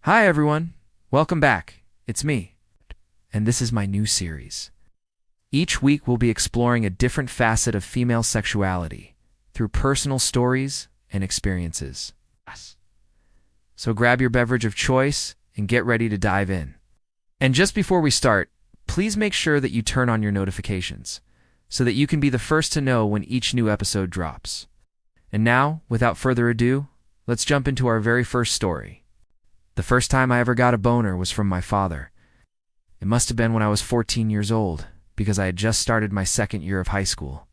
Hi everyone, welcome back. It's me, and this is my new series. Each week we'll be exploring a different facet of female sexuality through personal stories and experiences. So grab your beverage of choice and get ready to dive in. And just before we start, please make sure that you turn on your notifications so that you can be the first to know when each new episode drops. And now, without further ado, let's jump into our very first story. The first time I ever got a boner was from my father. It must have been when I was 14 years old, because I had just started my second year of high school.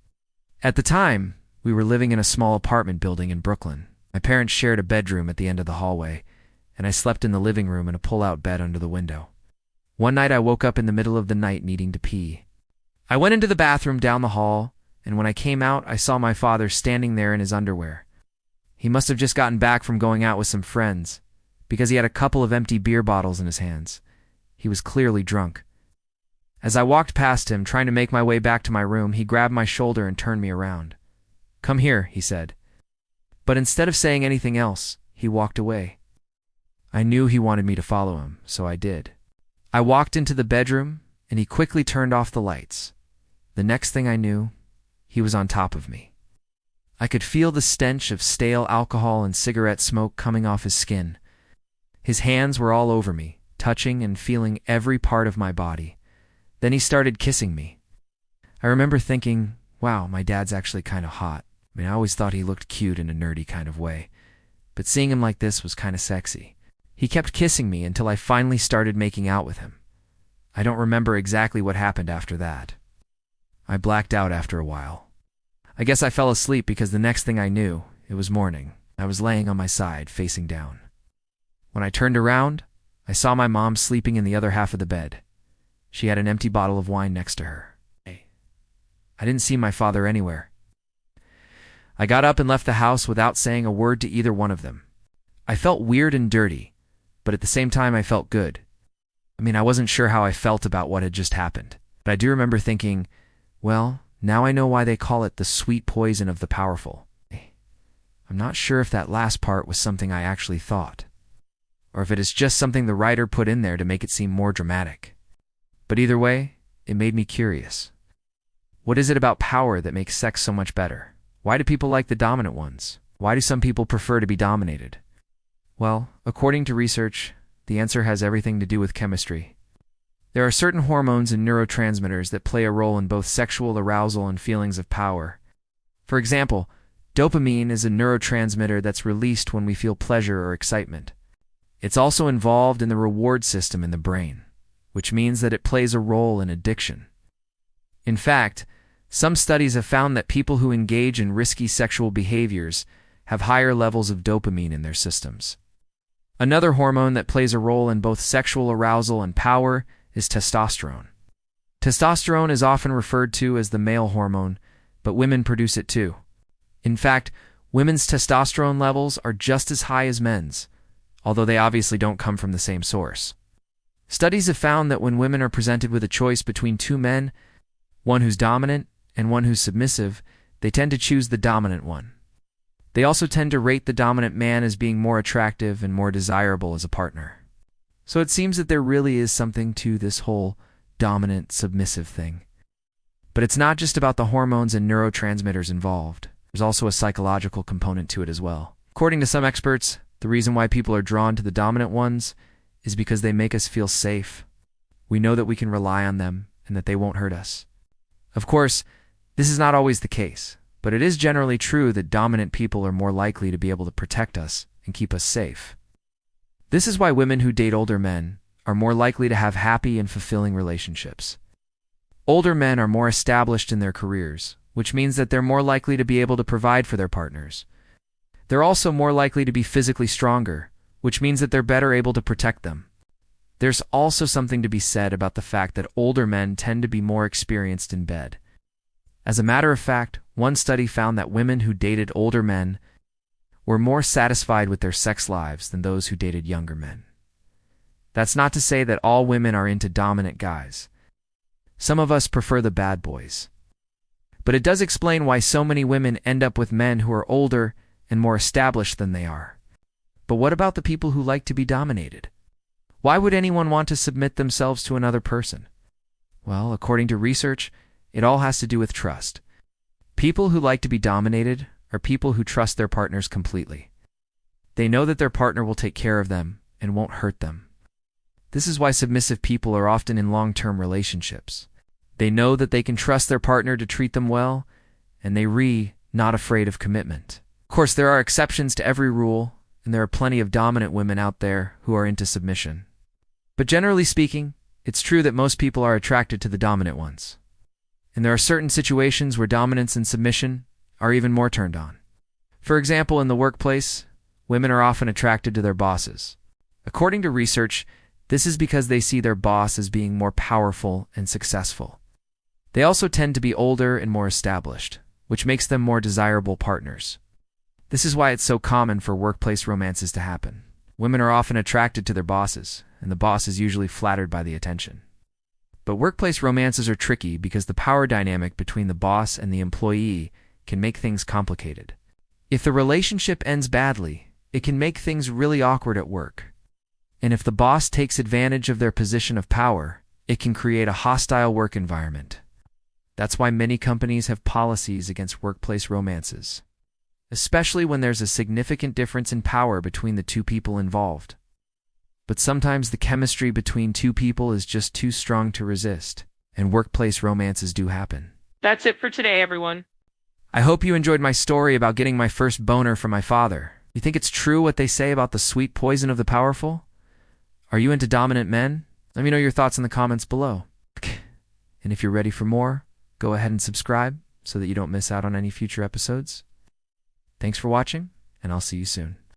At the time, we were living in a small apartment building in Brooklyn. My parents shared a bedroom at the end of the hallway, and I slept in the living room in a pull-out bed under the window. One night I woke up in the middle of the night needing to pee. I went into the bathroom down the hall, and when I came out, I saw my father standing there in his underwear. He must have just gotten back from going out with some friends, because he had a couple of empty beer bottles in his hands. He was clearly drunk. As I walked past him, trying to make my way back to my room, he grabbed my shoulder and turned me around. "Come here," he said. But instead of saying anything else, he walked away. I knew he wanted me to follow him, so I did. I walked into the bedroom, and he quickly turned off the lights. The next thing I knew, he was on top of me. I could feel the stench of stale alcohol and cigarette smoke coming off his skin. His hands were all over me, touching and feeling every part of my body. Then he started kissing me. I remember thinking, wow, my dad's actually kind of hot. I always thought he looked cute in a nerdy kind of way, but seeing him like this was kind of sexy. He kept kissing me until I finally started making out with him. I don't remember exactly what happened after that. I blacked out after a while. I guess I fell asleep because the next thing I knew, it was morning. I was laying on my side, facing down. When I turned around, I saw my mom sleeping in the other half of the bed. She had an empty bottle of wine next to her. I didn't see my father anywhere. I got up and left the house without saying a word to either one of them. I felt weird and dirty, but at the same time I felt good. I wasn't sure how I felt about what had just happened, but I do remember thinking, well, now I know why they call it the sweet poison of the powerful. I'm not sure if that last part was something I actually thought, or if it is just something the writer put in there to make it seem more dramatic. But either way, it made me curious. What is it about power that makes sex so much better? Why do people like the dominant ones? Why do some people prefer to be dominated? Well, according to research, the answer has everything to do with chemistry. There are certain hormones and neurotransmitters that play a role in both sexual arousal and feelings of power. For example, dopamine is a neurotransmitter that's released when we feel pleasure or excitement. It's also involved in the reward system in the brain, which means that it plays a role in addiction. In fact, some studies have found that people who engage in risky sexual behaviors have higher levels of dopamine in their systems. Another hormone that plays a role in both sexual arousal and power is testosterone. Testosterone is often referred to as the male hormone, but women produce it too. In fact, women's testosterone levels are just as high as men's, although they obviously don't come from the same source. Studies have found that when women are presented with a choice between two men, one who's dominant and one who's submissive, they tend to choose the dominant one. They also tend to rate the dominant man as being more attractive and more desirable as a partner. So it seems that there really is something to this whole dominant-submissive thing. But it's not just about the hormones and neurotransmitters involved. There's also a psychological component to it as well. According to some experts, the reason why people are drawn to the dominant ones is because they make us feel safe. We know that we can rely on them and that they won't hurt us. Of course, this is not always the case, but it is generally true that dominant people are more likely to be able to protect us and keep us safe. This is why women who date older men are more likely to have happy and fulfilling relationships. Older men are more established in their careers, which means that they're more likely to be able to provide for their partners. They're also more likely to be physically stronger, which means that they're better able to protect them. There's also something to be said about the fact that older men tend to be more experienced in bed. As a matter of fact, one study found that women who dated older men were more satisfied with their sex lives than those who dated younger men. That's not to say that all women are into dominant guys. Some of us prefer the bad boys. But it does explain why so many women end up with men who are older and more established than they are. But what about the people who like to be dominated? Why would anyone want to submit themselves to another person? Well, according to research, it all has to do with trust. People who like to be dominated are people who trust their partners completely. They know that their partner will take care of them and won't hurt them. This is why submissive people are often in long-term relationships. They know that they can trust their partner to treat them well, and not afraid of commitment. Of course, there are exceptions to every rule, and there are plenty of dominant women out there who are into submission. But generally speaking, it's true that most people are attracted to the dominant ones. And there are certain situations where dominance and submission are even more turned on. For example, in the workplace, women are often attracted to their bosses. According to research, this is because they see their boss as being more powerful and successful. They also tend to be older and more established, which makes them more desirable partners. This is why it's so common for workplace romances to happen. Women are often attracted to their bosses, and the boss is usually flattered by the attention. But workplace romances are tricky because the power dynamic between the boss and the employee can make things complicated. If the relationship ends badly, it can make things really awkward at work. And if the boss takes advantage of their position of power, it can create a hostile work environment. That's why many companies have policies against workplace romances, especially when there's a significant difference in power between the two people involved. But sometimes the chemistry between two people is just too strong to resist, and workplace romances do happen. That's it for today, everyone. I hope you enjoyed my story about getting my first boner from my father. You think it's true what they say about the sweet poison of the powerful? Are you into dominant men? Let me know your thoughts in the comments below. And if you're ready for more, go ahead and subscribe so that you don't miss out on any future episodes. Thanks for watching, and I'll see you soon.